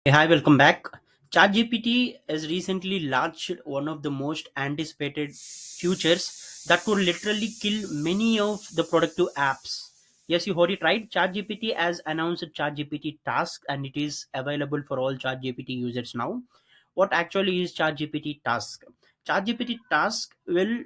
Hey, hi, welcome back. ChatGPT has recently launched one of the most anticipated features that could literally kill many of the productive apps. Yes, you heard it right. ChatGPT has announced ChatGPT Task and it is available for all ChatGPT users now. What actually is ChatGPT Task? ChatGPT Task will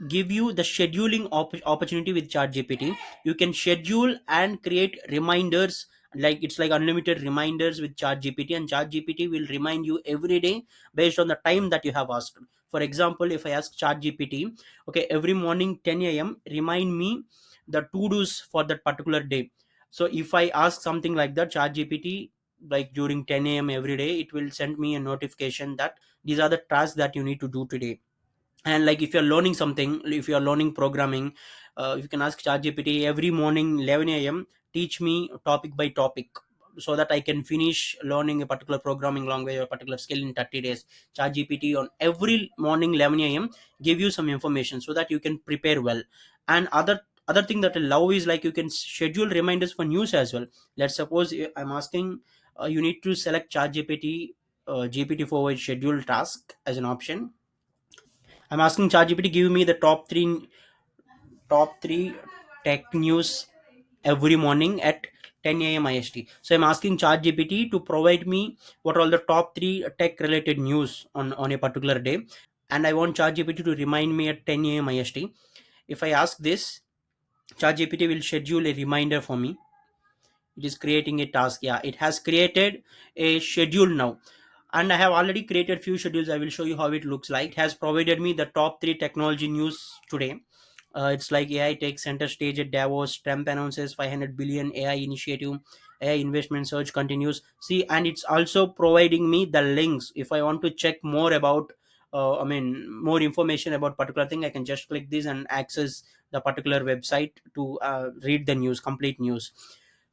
give you the scheduling opportunity with ChatGPT. You can schedule and create reminders, like it's like unlimited reminders with ChatGPT, and ChatGPT will remind you every day based on the time that you have asked. For example, if I ask ChatGPT, okay, every morning 10 a.m. remind me the to dos for that particular day. So if I ask something like that, ChatGPT, like during 10 a.m. every day, it will send me a notification that these are the tasks that you need to do today. And like if you're learning something, if you're learning programming, you can ask ChatGPT every morning 11 a.m. teach me topic by topic, so that I can finish learning a particular programming language or a particular skill in 30 days. ChatGPT on every morning 11 a.m. give you some information so that you can prepare well. And other thing that I love is like you can schedule reminders for news as well. Let's suppose I'm asking, you need to select ChatGPT GPT forward schedule task as an option. I'm asking ChatGPT give me the top three tech news every morning at 10 a.m. IST. So I'm asking ChatGPT to provide me what are all the top three tech related news on a particular day, and I want ChatGPT to remind me at 10 a.m. IST. If I ask this, ChatGPT will schedule a reminder for me. It is creating a task. Yeah, it has created a schedule now, and I have already created few schedules. I will show you how it looks like. It has provided me the top three technology news today. It's like AI takes center stage at Davos, Trump announces 500 billion AI initiative, AI investment surge continues. See, and it's also providing me the links. If I want to check more about, more information about particular thing, I can just click this and access the particular website to read the news, complete news.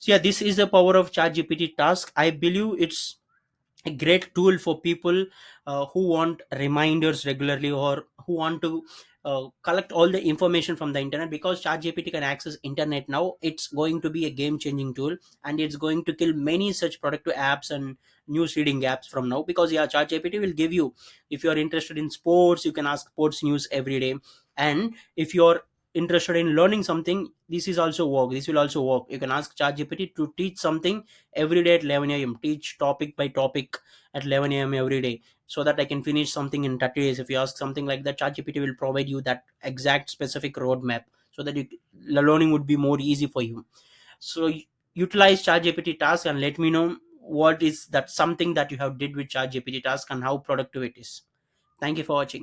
So yeah, this is the power of ChatGPT Task. I believe it's a great tool for people who want reminders regularly, or who want to collect all the information from the internet. Because ChatGPT can access internet now, it's going to be a game changing tool, and it's going to kill many such productive apps and news reading apps from now. Because yeah, ChatGPT will give you, if you are interested in sports, you can ask sports news every day. And if you're interested in learning something, this will also work. You can ask ChatGPT to teach something every day at 11 a.m. Teach topic by topic at 11 a.m. every day, so that I can finish something in 30 days. If you ask something like that, ChatGPT will provide you that exact specific roadmap, so that the learning would be more easy for you. So utilize ChatGPT task and let me know what is that something that you have did with ChatGPT task and how productive it is. Thank you for watching.